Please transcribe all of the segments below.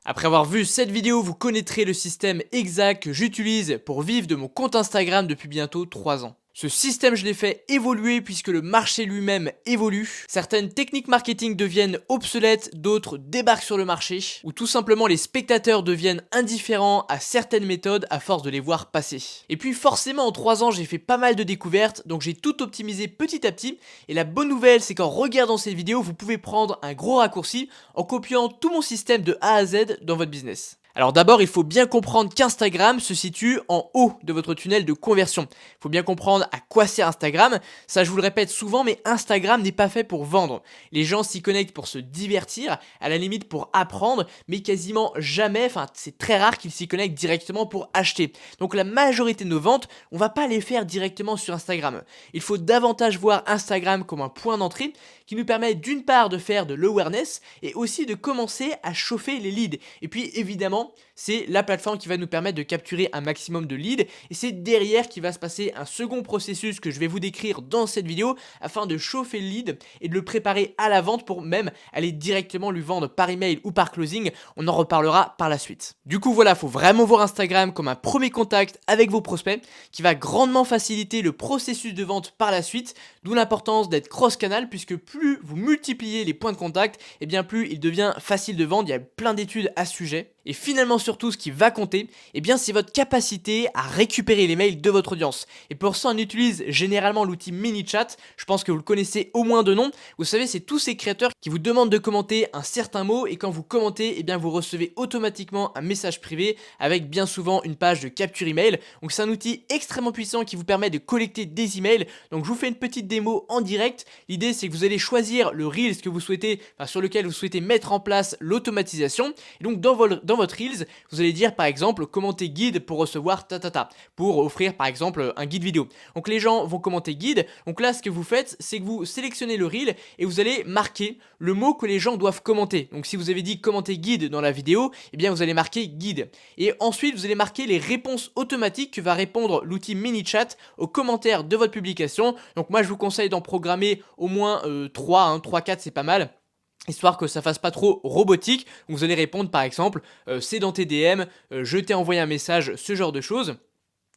Après avoir vu cette vidéo, vous connaîtrez le système exact que j'utilise pour vivre de mon compte Instagram depuis bientôt 3 ans. Ce système, je l'ai fait évoluer puisque le marché lui-même évolue. Certaines techniques marketing deviennent obsolètes, d'autres débarquent sur le marché, ou tout simplement les spectateurs deviennent indifférents à certaines méthodes à force de les voir passer. Et puis forcément en 3 ans, j'ai fait pas mal de découvertes, donc j'ai tout optimisé petit à petit. Et la bonne nouvelle, c'est qu'en regardant cette vidéo, vous pouvez prendre un gros raccourci en copiant tout mon système de A à Z dans votre business. Alors d'abord, il faut bien comprendre qu'Instagram se situe en haut de votre tunnel de conversion. Il faut bien comprendre à quoi sert Instagram. Ça, je vous le répète souvent, mais Instagram n'est pas fait pour vendre. Les gens s'y connectent pour se divertir, à la limite pour apprendre, mais quasiment jamais, enfin c'est très rare qu'ils s'y connectent directement pour acheter. Donc la majorité de nos ventes, on va pas les faire directement sur Instagram. Il faut davantage voir Instagram comme un point d'entrée qui nous permet d'une part de faire de l'awareness et aussi de commencer à chauffer les leads. Et puis évidemment, c'est la plateforme qui va nous permettre de capturer un maximum de leads et c'est derrière qu'il va se passer un second processus que je vais vous décrire dans cette vidéo afin de chauffer le lead et de le préparer à la vente pour même aller directement lui vendre par email ou par closing. On en reparlera par la suite. Du coup voilà, faut vraiment voir Instagram comme un premier contact avec vos prospects qui va grandement faciliter le processus de vente par la suite, d'où l'importance d'être cross-canal puisque plus vous multipliez les points de contact, et bien plus il devient facile de vendre. Il y a plein d'études à ce sujet. Et finalement surtout ce qui va compter, eh bien c'est votre capacité à récupérer les mails de votre audience. Et pour ça on utilise généralement l'outil MiniChat, je pense que vous le connaissez au moins de nom. Vous savez, c'est tous ces créateurs qui vous demandent de commenter un certain mot et quand vous commentez, eh bien vous recevez automatiquement un message privé avec bien souvent une page de capture email. Donc c'est un outil extrêmement puissant qui vous permet de collecter des emails. Donc je vous fais une petite démo en direct. L'idée c'est que vous allez choisir le Reels que vous souhaitez, enfin, sur lequel vous souhaitez mettre en place l'automatisation. Et donc dans votre Reels, vous allez dire par exemple commenter guide pour recevoir pour offrir par exemple un guide vidéo. Donc les gens vont commenter guide. Donc là ce que vous faites, c'est que vous sélectionnez le Reel et vous allez marquer le mot que les gens doivent commenter. Donc si vous avez dit commenter guide dans la vidéo, eh bien vous allez marquer guide. Et ensuite vous allez marquer les réponses automatiques que va répondre l'outil MiniChat aux commentaires de votre publication. Donc moi je vous conseille d'en programmer au moins 3, 3-4 c'est pas mal. Histoire que ça fasse pas trop robotique. Vous allez répondre par exemple c'est dans tes DM, je t'ai envoyé un message, ce genre de choses.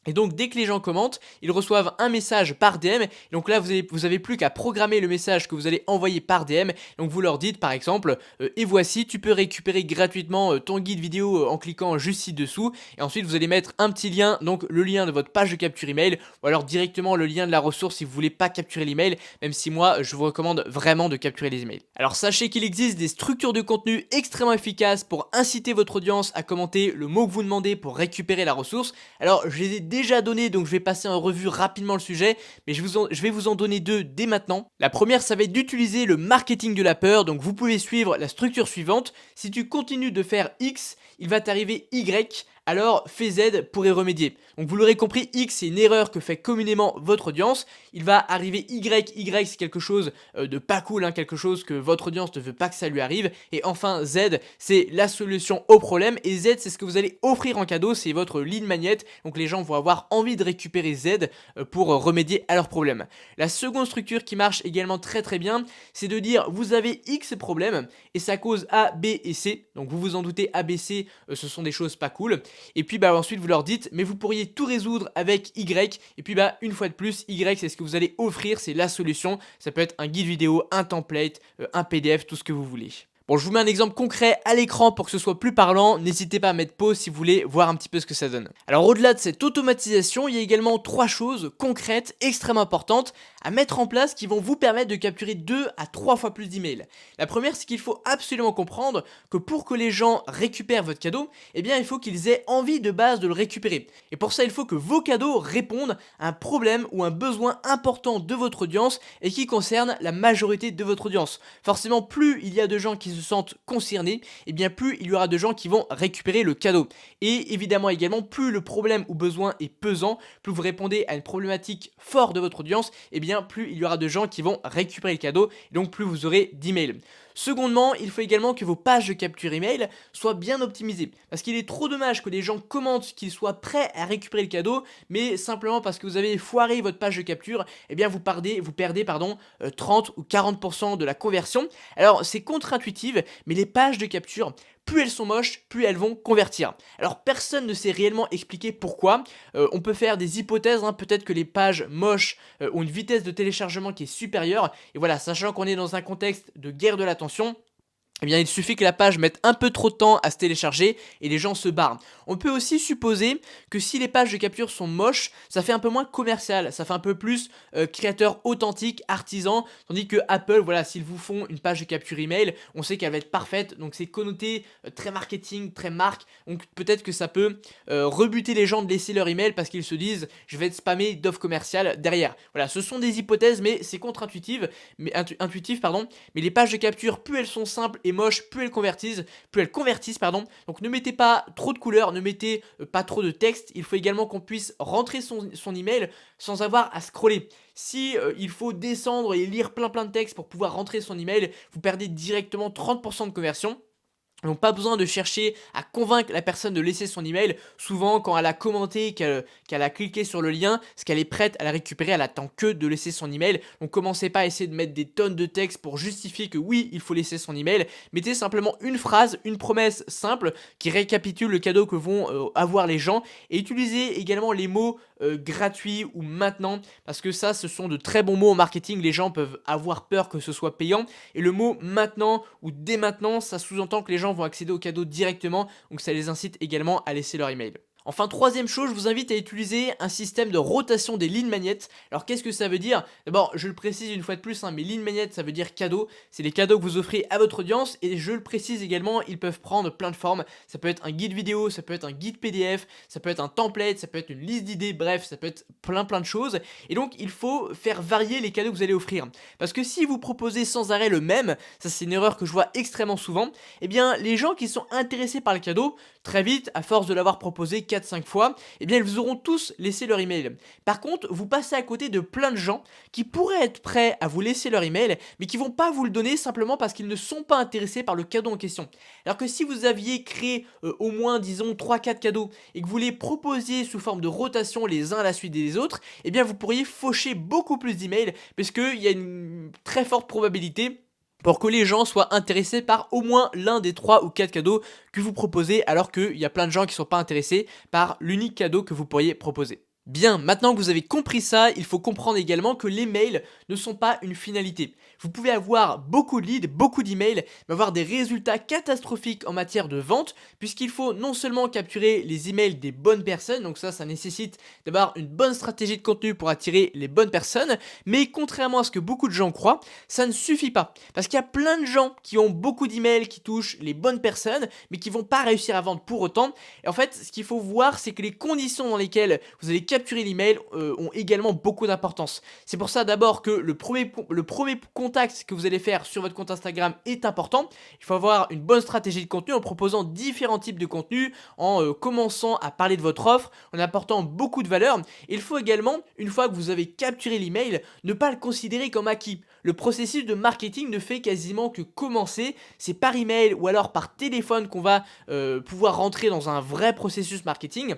Et donc dès que les gens commentent, ils reçoivent un message par DM. Et donc là vous avez plus qu'à programmer le message que vous allez envoyer par DM. Donc vous leur dites par exemple et voici, tu peux récupérer gratuitement ton guide vidéo en cliquant juste ci-dessous. Et ensuite vous allez mettre un petit lien, donc le lien de votre page de capture email, ou alors directement le lien de la ressource si vous voulez pas capturer l'email, même si moi je vous recommande vraiment de capturer les emails. Alors sachez qu'il existe des structures de contenu extrêmement efficaces pour inciter votre audience à commenter le mot que vous demandez pour récupérer la ressource. Alors je les ai déjà donné, donc je vais passer en revue rapidement le sujet, mais je vais vous en donner deux dès maintenant. La première, ça va être d'utiliser le marketing de la peur. Donc vous pouvez suivre la structure suivante. Si tu continues de faire X, il va t'arriver Y, alors fais Z pour y remédier. Donc vous l'aurez compris, X c'est une erreur que fait communément votre audience. Il va arriver Y, Y c'est quelque chose de pas cool, hein, quelque chose que votre audience ne veut pas que ça lui arrive. Et enfin Z c'est la solution au problème. Et Z c'est ce que vous allez offrir en cadeau, c'est votre lead magnet. Donc les gens vont avoir envie de récupérer Z pour remédier à leurs problèmes. La seconde structure qui marche également très très bien, c'est de dire vous avez X problèmes et ça cause A, B et C. Donc vous vous en doutez, A, B, C ce sont des choses pas cool. Et puis ensuite vous leur dites mais vous pourriez tout résoudre avec Y. Et puis une fois de plus, Y c'est ce que vous allez offrir, c'est la solution. Ça peut être un guide vidéo, un template, un PDF, tout ce que vous voulez. Bon, je vous mets un exemple concret à l'écran pour que ce soit plus parlant. N'hésitez pas à mettre pause si vous voulez voir un petit peu ce que ça donne. Alors au-delà de cette automatisation, il y a également 3 choses concrètes extrêmement importantes à mettre en place qui vont vous permettre de capturer 2 à 3 fois plus d'emails. La première, c'est qu'il faut absolument comprendre que pour que les gens récupèrent votre cadeau, eh bien il faut qu'ils aient envie de base de le récupérer. Et pour ça, il faut que vos cadeaux répondent à un problème ou un besoin important de votre audience et qui concerne la majorité de votre audience. Forcément, plus il y a de gens qui se sentent concernés, et bien plus il y aura de gens qui vont récupérer le cadeau. Et évidemment également, plus le problème ou besoin est pesant, plus vous répondez à une problématique forte de votre audience, et bien plus il y aura de gens qui vont récupérer le cadeau, et donc plus vous aurez d'emails. Secondement, il faut également que vos pages de capture email soient bien optimisées. Parce qu'il est trop dommage que les gens commentent qu'ils soient prêts à récupérer le cadeau, mais simplement parce que vous avez foiré votre page de capture, eh bien vous perdez 30 ou 40% de la conversion. Alors c'est contre-intuitif, mais les pages de capture plus elles sont moches, plus elles vont convertir. Alors personne ne sait réellement expliquer pourquoi. On peut faire des hypothèses, hein. Peut-être que les pages moches ont une vitesse de téléchargement qui est supérieure. Et voilà, sachant qu'on est dans un contexte de guerre de l'attention, eh bien, il suffit que la page mette un peu trop de temps à se télécharger et les gens se barrent. On peut aussi supposer que si les pages de capture sont moches, ça fait un peu moins commercial, ça fait un peu plus créateur authentique, artisan, tandis que Apple, voilà, s'ils vous font une page de capture email, on sait qu'elle va être parfaite, donc c'est connoté très marketing, très marque, donc peut-être que ça peut rebuter les gens de laisser leur email parce qu'ils se disent je vais être spammé d'offres commerciales derrière. Voilà, ce sont des hypothèses, mais c'est contre-intuitif, intuitif, pardon, mais les pages de capture, plus elles sont simples et moches, plus elles convertissent, pardon. Donc ne mettez pas trop de couleurs, ne mettez pas trop de texte. Il faut également qu'on puisse rentrer son email sans avoir à scroller. Si il faut descendre et lire plein de textes pour pouvoir rentrer son email, vous perdez directement 30% de conversion. Donc pas besoin de chercher à convaincre la personne de laisser son email. Souvent quand elle a commenté, qu'elle a cliqué sur le lien, ce qu'elle est prête à la récupérer, elle attend que de laisser son email. Donc commencez pas à essayer de mettre des tonnes de texte pour justifier que oui, il faut laisser son email. Mettez simplement une phrase, une promesse simple qui récapitule le cadeau que vont avoir les gens. Et utilisez également les mots gratuit ou maintenant, parce que ça ce sont de très bons mots en marketing. Les gens peuvent avoir peur que ce soit payant, et le mot maintenant ou dès maintenant, ça sous-entend que les gens vont accéder au cadeau directement, donc ça les incite également à laisser leur email. Enfin, troisième chose, je vous invite à utiliser un système de rotation des lignes magnettes. Alors qu'est-ce que ça veut dire? D'abord, je le précise une fois de plus, hein, mais lignes magnettes, ça veut dire cadeau. C'est les cadeaux que vous offrez à votre audience, et je le précise également, ils peuvent prendre plein de formes. Ça peut être un guide vidéo, ça peut être un guide PDF, ça peut être un template, ça peut être une liste d'idées, bref, ça peut être plein de choses. Et donc, il faut faire varier les cadeaux que vous allez offrir. Parce que si vous proposez sans arrêt le même, ça c'est une erreur que je vois extrêmement souvent, eh bien, les gens qui sont intéressés par le cadeau, très vite, à force de l'avoir proposé 4-5 fois, eh bien ils vous auront tous laissé leur email. Par contre, vous passez à côté de plein de gens qui pourraient être prêts à vous laisser leur email, mais qui vont pas vous le donner simplement parce qu'ils ne sont pas intéressés par le cadeau en question. Alors que si vous aviez créé au moins, disons, 3-4 cadeaux et que vous les proposiez sous forme de rotation les uns à la suite des autres, eh bien vous pourriez faucher beaucoup plus d'emails, puisqu'il y a une très forte probabilité pour que les gens soient intéressés par au moins l'un des 3 ou 4 cadeaux que vous proposez, alors qu'il y a plein de gens qui ne sont pas intéressés par l'unique cadeau que vous pourriez proposer. Bien, maintenant que vous avez compris ça, il faut comprendre également que les mails ne sont pas une finalité. Vous pouvez avoir beaucoup de leads, beaucoup d'emails, mais avoir des résultats catastrophiques en matière de vente, puisqu'il faut non seulement capturer les emails des bonnes personnes, donc ça nécessite d'avoir une bonne stratégie de contenu pour attirer les bonnes personnes, mais contrairement à ce que beaucoup de gens croient, ça ne suffit pas. Parce qu'il y a plein de gens qui ont beaucoup d'emails qui touchent les bonnes personnes, mais qui vont pas réussir à vendre pour autant. Et en fait, ce qu'il faut voir, c'est que les conditions dans lesquelles vous allez capturer l'email ont également beaucoup d'importance. C'est pour ça d'abord que le premier contact que vous allez faire sur votre compte Instagram est important. Il faut avoir une bonne stratégie de contenu en proposant différents types de contenus, en commençant à parler de votre offre, en apportant beaucoup de valeur. Il faut également, une fois que vous avez capturé l'email, ne pas le considérer comme acquis. Le processus de marketing ne fait quasiment que commencer. C'est par email ou alors par téléphone qu'on va pouvoir rentrer dans un vrai processus marketing,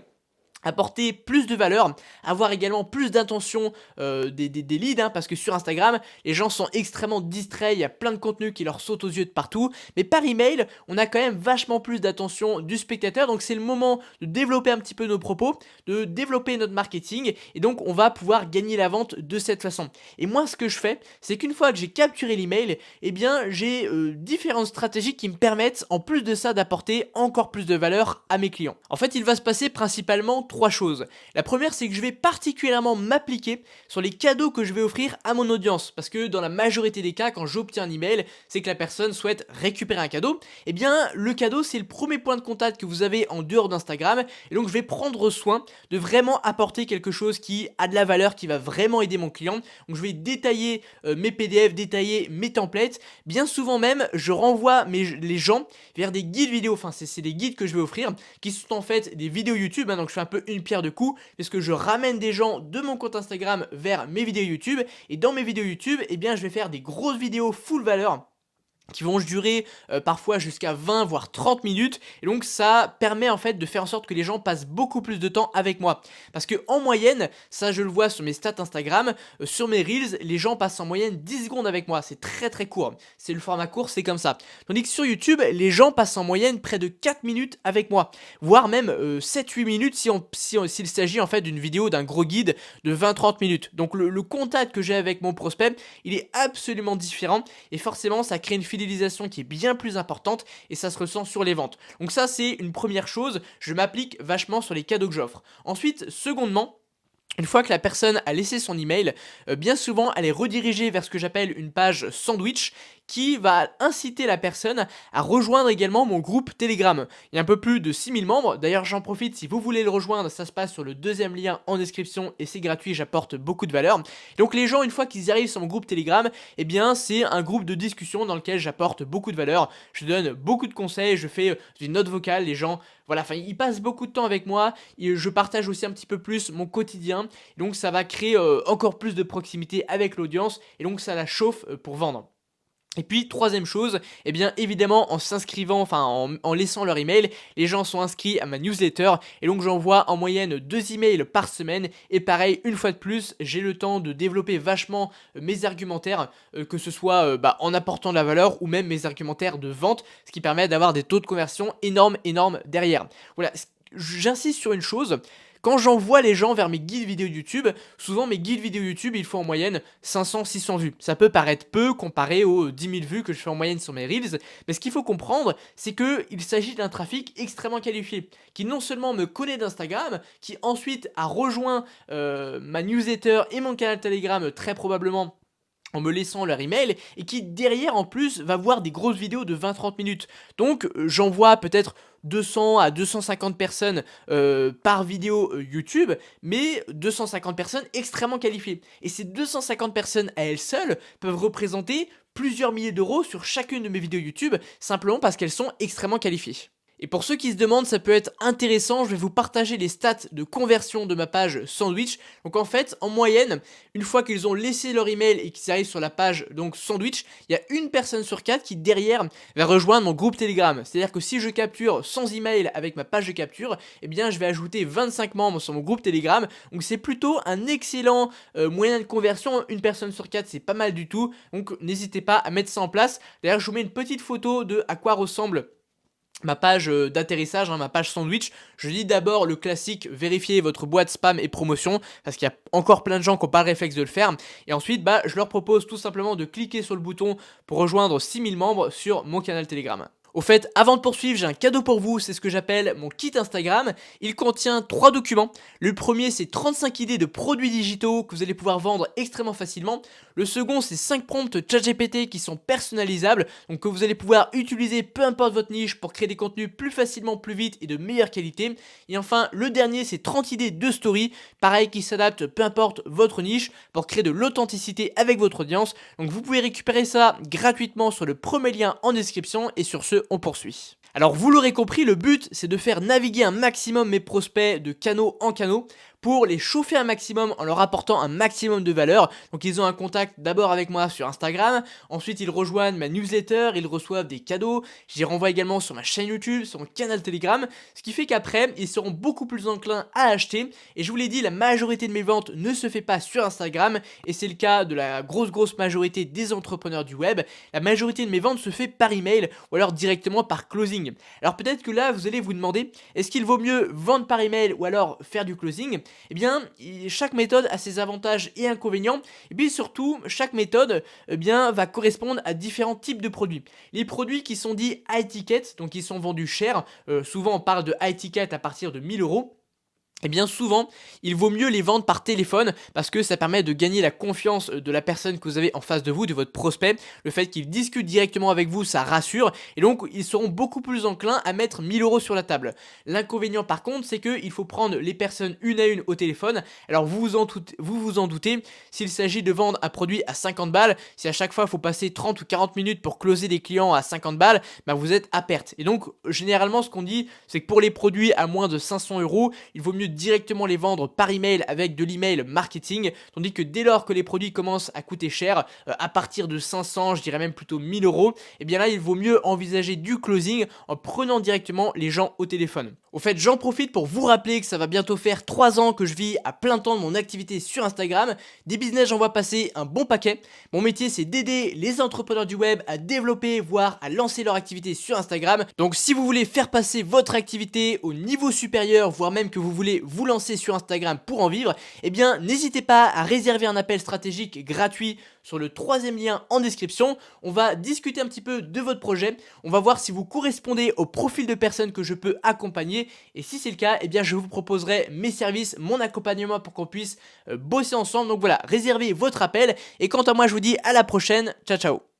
apporter plus de valeur, avoir également plus d'intention des leads, hein, parce que sur Instagram, les gens sont extrêmement distraits, il y a plein de contenus qui leur sautent aux yeux de partout, mais par email, on a quand même vachement plus d'attention du spectateur, donc c'est le moment de développer un petit peu nos propos, de développer notre marketing, et donc on va pouvoir gagner la vente de cette façon. Et moi, ce que je fais, c'est qu'une fois que j'ai capturé l'email, eh bien, j'ai différentes stratégies qui me permettent, en plus de ça, d'apporter encore plus de valeur à mes clients. En fait, il va se passer principalement 3 choses. La première, c'est que je vais particulièrement m'appliquer sur les cadeaux que je vais offrir à mon audience, parce que dans la majorité des cas, quand j'obtiens un email, c'est que la personne souhaite récupérer un cadeau. Et bien, le cadeau, c'est le premier point de contact que vous avez en dehors d'Instagram, et donc je vais prendre soin de vraiment apporter quelque chose qui a de la valeur, qui va vraiment aider mon client. Donc je vais détailler mes PDF, détailler mes templates. Bien souvent même, je renvoie les gens vers des guides vidéo, enfin c'est des guides que je vais offrir, qui sont en fait des vidéos YouTube, hein, donc je fais un peu une pierre deux coups, puisque je ramène des gens de mon compte Instagram vers mes vidéos YouTube, et dans mes vidéos YouTube, eh bien je vais faire des grosses vidéos full valeur qui vont durer parfois jusqu'à 20 voire 30 minutes, et donc ça permet en fait de faire en sorte que les gens passent beaucoup plus de temps avec moi. Parce que en moyenne, ça je le vois sur mes stats Instagram, sur mes reels, les gens passent en moyenne 10 secondes avec moi, c'est très très court, c'est le format court, c'est comme ça. Tandis que sur YouTube, les gens passent en moyenne près de 4 minutes avec moi, voire même 7-8 minutes s'il s'agit en fait d'une vidéo, d'un gros guide de 20-30 minutes. Donc le contact que j'ai avec mon prospect, il est absolument différent, et forcément ça crée une fidélisation qui est bien plus importante, et ça se ressent sur les ventes. Donc ça c'est une première chose, je m'applique vachement sur les cadeaux que j'offre. Ensuite, secondement, une fois que la personne a laissé son email, bien souvent elle est redirigée vers ce que j'appelle une page sandwich qui va inciter la personne à rejoindre également mon groupe Telegram. Il y a un peu plus de 6000 membres, d'ailleurs j'en profite, si vous voulez le rejoindre, ça se passe sur le deuxième lien en description et c'est gratuit, j'apporte beaucoup de valeur. Donc les gens, une fois qu'ils arrivent sur mon groupe Telegram, eh bien c'est un groupe de discussion dans lequel j'apporte beaucoup de valeur, je donne beaucoup de conseils, je fais une note vocale, les gens, voilà, enfin ils passent beaucoup de temps avec moi, et je partage aussi un petit peu plus mon quotidien, donc ça va créer encore plus de proximité avec l'audience, et donc ça la chauffe pour vendre. Et puis troisième chose, eh bien évidemment en s'inscrivant, enfin en laissant leur email, les gens sont inscrits à ma newsletter, et donc j'envoie en moyenne 2 emails par semaine, et pareil, une fois de plus, j'ai le temps de développer vachement mes argumentaires, que ce soit en apportant de la valeur ou même mes argumentaires de vente, ce qui permet d'avoir des taux de conversion énormes derrière. Voilà, j'insiste sur une chose. Quand j'envoie les gens vers mes guides vidéo YouTube, souvent mes guides vidéo YouTube, il faut en moyenne 500-600 vues. Ça peut paraître peu comparé aux 10 000 vues que je fais en moyenne sur mes Reels, mais ce qu'il faut comprendre, c'est qu'il s'agit d'un trafic extrêmement qualifié, qui non seulement me connaît d'Instagram, qui ensuite a rejoint ma newsletter et mon canal Telegram très probablement en me laissant leur email, et qui derrière en plus va voir des grosses vidéos de 20-30 minutes. Donc j'envoie peut-être 200 à 250 personnes par vidéo YouTube, mais 250 personnes extrêmement qualifiées. Et ces 250 personnes à elles seules peuvent représenter plusieurs milliers d'euros sur chacune de mes vidéos YouTube, simplement parce qu'elles sont extrêmement qualifiées. Et pour ceux qui se demandent, ça peut être intéressant, je vais vous partager les stats de conversion de ma page Sandwich. Donc en fait, en moyenne, une fois qu'ils ont laissé leur email et qu'ils arrivent sur la page donc Sandwich, il y a une personne sur 4 qui derrière va rejoindre mon groupe Telegram. C'est-à-dire que si je capture 100 emails avec ma page de capture, eh bien je vais ajouter 25 membres sur mon groupe Telegram. Donc c'est plutôt un excellent moyen de conversion. Une personne sur 4, c'est pas mal du tout. Donc n'hésitez pas à mettre ça en place. D'ailleurs, je vous mets une petite photo de à quoi ressemble ma page d'atterrissage, ma page sandwich. Je dis d'abord le classique, vérifiez votre boîte spam et promotion, parce qu'il y a encore plein de gens qui n'ont pas le réflexe de le faire. Et ensuite, je leur propose tout simplement de cliquer sur le bouton pour rejoindre 6000 membres sur mon canal Telegram. Au fait, avant de poursuivre, j'ai un cadeau pour vous, c'est ce que j'appelle mon kit Instagram. Il contient 3 documents. Le premier, c'est 35 idées de produits digitaux que vous allez pouvoir vendre extrêmement facilement. Le second, c'est 5 prompts ChatGPT qui sont personnalisables, donc que vous allez pouvoir utiliser peu importe votre niche pour créer des contenus plus facilement, plus vite et de meilleure qualité. Et enfin, le dernier, c'est 30 idées de story, pareil, qui s'adaptent peu importe votre niche pour créer de l'authenticité avec votre audience. Donc vous pouvez récupérer ça gratuitement sur le premier lien en description, et sur ce, on poursuit. Alors vous l'aurez compris, le but c'est de faire naviguer un maximum mes prospects de canaux en canaux pour les chauffer un maximum en leur apportant un maximum de valeur. Donc ils ont un contact d'abord avec moi sur Instagram, ensuite ils rejoignent ma newsletter, ils reçoivent des cadeaux, j'y renvoie également sur ma chaîne YouTube, sur mon canal Telegram, ce qui fait qu'après ils seront beaucoup plus enclins à acheter. Et je vous l'ai dit, la majorité de mes ventes ne se fait pas sur Instagram, et c'est le cas de la grosse majorité des entrepreneurs du web. La majorité de mes ventes se fait par email ou alors directement par closing. Alors peut-être que là vous allez vous demander, est-ce qu'il vaut mieux vendre par email ou alors faire du closing? Eh bien, chaque méthode a ses avantages et inconvénients, et puis surtout, chaque méthode va correspondre à différents types de produits. Les produits qui sont dits high ticket, donc qui sont vendus cher, souvent on parle de high ticket à partir de 1000 euros. Et bien souvent, il vaut mieux les vendre par téléphone, parce que ça permet de gagner la confiance de la personne que vous avez en face de vous, de votre prospect. Le fait qu'il discute directement avec vous, ça rassure, et donc ils seront beaucoup plus enclins à mettre 1000 euros sur la table. L'inconvénient par contre, c'est qu'il faut prendre les personnes une à une au téléphone. Alors vous vous en doutez, s'il s'agit de vendre un produit à 50 balles, si à chaque fois il faut passer 30 ou 40 minutes pour closer des clients à 50 balles, vous êtes à perte. Et donc généralement ce qu'on dit, c'est que pour les produits à moins de 500 euros, il vaut mieux mieux directement les vendre par email avec de l'email marketing, tandis que dès lors que les produits commencent à coûter cher, à partir de 500, je dirais même plutôt 1000 euros, et bien là il vaut mieux envisager du closing en prenant directement les gens au téléphone. Au fait, j'en profite pour vous rappeler que ça va bientôt faire 3 ans que je vis à plein temps de mon activité sur Instagram. Des business, j'en vois passer un bon paquet. Mon métier, c'est d'aider les entrepreneurs du web à développer, voire à lancer leur activité sur Instagram. Donc si vous voulez faire passer votre activité au niveau supérieur, voire même que vous voulez vous lancer sur Instagram pour en vivre, eh bien n'hésitez pas à réserver un appel stratégique gratuit sur le 3e lien en description. On va discuter un petit peu de votre projet. On va voir si vous correspondez au profil de personnes que je peux accompagner. Et si c'est le cas, eh bien je vous proposerai mes services, mon accompagnement pour qu'on puisse bosser ensemble. Donc voilà, réservez votre appel. Et quant à moi, je vous dis à la prochaine. Ciao, ciao.